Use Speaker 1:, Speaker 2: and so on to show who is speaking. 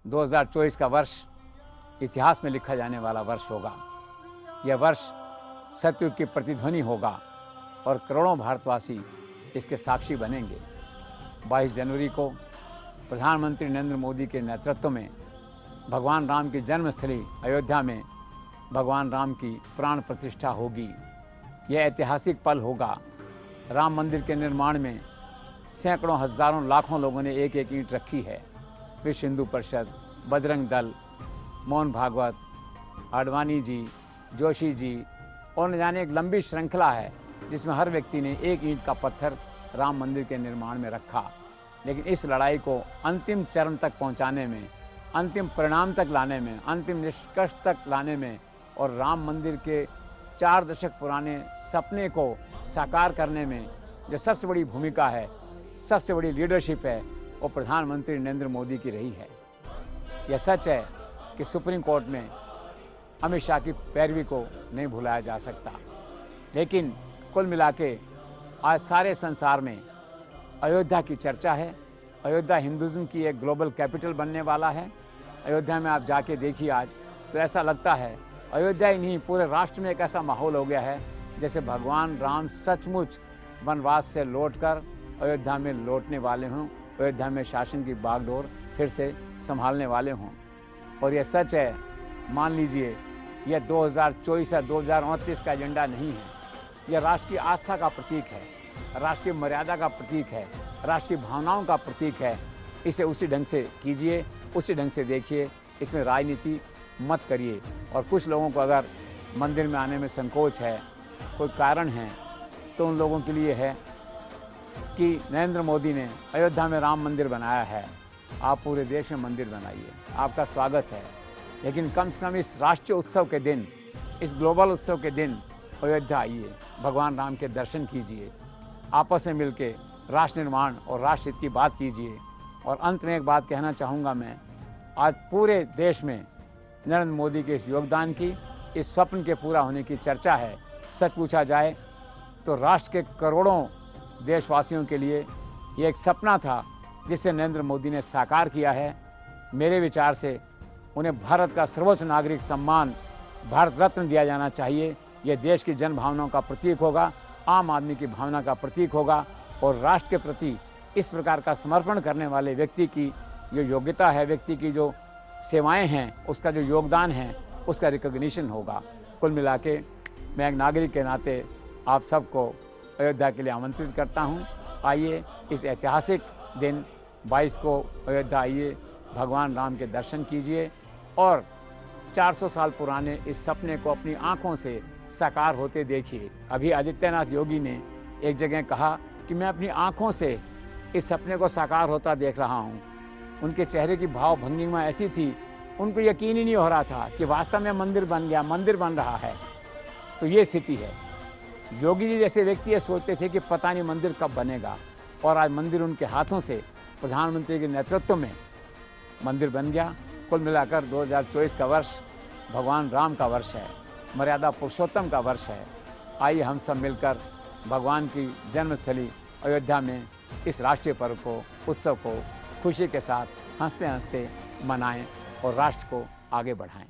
Speaker 1: 2024 का वर्ष इतिहास में लिखा जाने वाला वर्ष होगा। यह वर्ष सतयुग की प्रतिध्वनि होगा और करोड़ों भारतवासी इसके साक्षी बनेंगे। 22 जनवरी को प्रधानमंत्री नरेंद्र मोदी के नेतृत्व में भगवान राम की जन्मस्थली अयोध्या में भगवान राम की प्राण प्रतिष्ठा होगी। यह ऐतिहासिक पल होगा। राम मंदिर के निर्माण में सैकड़ों हजारों लाखों लोगों ने एक एक ईंट रखी है। विश्व हिंदू परिषद, बजरंग दल, मोहन भागवत, आडवाणी जी, जोशी जी और न जाने एक लंबी श्रृंखला है जिसमें हर व्यक्ति ने एक ईंट का पत्थर राम मंदिर के निर्माण में रखा। लेकिन इस लड़ाई को अंतिम चरण तक पहुंचाने में, अंतिम परिणाम तक लाने में, अंतिम निष्कर्ष तक लाने में और राम मंदिर के 4 दशक पुराने सपने को साकार करने में जो सबसे बड़ी भूमिका है, सबसे बड़ी लीडरशिप है, वो प्रधानमंत्री नरेंद्र मोदी की रही है। यह सच है कि सुप्रीम कोर्ट में अमित शाह की पैरवी को नहीं भुलाया जा सकता। लेकिन कुल मिला के आज सारे संसार में अयोध्या की चर्चा है। अयोध्या हिंदुज़्म की एक ग्लोबल कैपिटल बनने वाला है। अयोध्या में आप जाके देखिए आज तो ऐसा लगता है अयोध्या ही नहीं पूरे राष्ट्र में एक ऐसा माहौल हो गया है जैसे भगवान राम सचमुच वनवास से लौटकर अयोध्या में लौटने वाले हों, अयोध्या में शासन की बागडोर फिर से संभालने वाले हों। और यह सच है, मान लीजिए यह 2024 या 2029 का एजेंडा नहीं है। यह राष्ट्र की आस्था का प्रतीक है, राष्ट्र की मर्यादा का प्रतीक है, राष्ट्र की भावनाओं का प्रतीक है। इसे उसी ढंग से कीजिए, उसी ढंग से देखिए, इसमें राजनीति मत करिए। और कुछ लोगों को अगर मंदिर में आने में संकोच है, कोई कारण है, तो उन लोगों के लिए है कि नरेंद्र मोदी ने अयोध्या में राम मंदिर बनाया है, आप पूरे देश में मंदिर बनाइए, आपका स्वागत है। लेकिन कम से कम इस राष्ट्रीय उत्सव के दिन, इस ग्लोबल उत्सव के दिन अयोध्या आइए, भगवान राम के दर्शन कीजिए, आपस में मिलके राष्ट्र निर्माण और राष्ट्र हित की बात कीजिए। और अंत में एक बात कहना चाहूँगा मैं, आज पूरे देश में नरेंद्र मोदी के इस योगदान की, इस स्वप्न के पूरा होने की चर्चा है। सच पूछा जाए तो राष्ट्र के करोड़ों देशवासियों के लिए ये एक सपना था जिसे नरेंद्र मोदी ने साकार किया है। मेरे विचार से उन्हें भारत का सर्वोच्च नागरिक सम्मान भारत रत्न दिया जाना चाहिए। यह देश की जन भावनाओं का प्रतीक होगा, आम आदमी की भावना का प्रतीक होगा और राष्ट्र के प्रति इस प्रकार का समर्पण करने वाले व्यक्ति की जो योग्यता है, व्यक्ति की जो सेवाएं हैं, उसका जो योगदान है, उसका रिकॉग्निशन होगा। कुल मिला के मैं एक नागरिक के नाते आप सबको अयोध्या के लिए आमंत्रित करता हूँ। आइए इस ऐतिहासिक दिन 22 को अयोध्या आइए, भगवान राम के दर्शन कीजिए और 400 साल पुराने इस सपने को अपनी आँखों से साकार होते देखिए। अभी आदित्यनाथ योगी ने एक जगह कहा कि मैं अपनी आँखों से इस सपने को साकार होता देख रहा हूँ। उनके चेहरे की भाव भंगिमा ऐसी थी, उनको यकीन ही नहीं हो रहा था कि वास्तव में मंदिर बन गया, मंदिर बन रहा है। तो ये स्थिति है। योगी जी जैसे व्यक्ति ये सोचते थे कि पता नहीं मंदिर कब बनेगा, और आज मंदिर उनके हाथों से प्रधानमंत्री के नेतृत्व में मंदिर बन गया। कुल मिलाकर 2024 का वर्ष भगवान राम का वर्ष है, मर्यादा पुरुषोत्तम का वर्ष है। आइए हम सब मिलकर भगवान की जन्मस्थली अयोध्या में इस राष्ट्रीय पर्व को, उत्सव को खुशी के साथ हंसते हंसते मनाएं और राष्ट्र को आगे बढ़ाएं।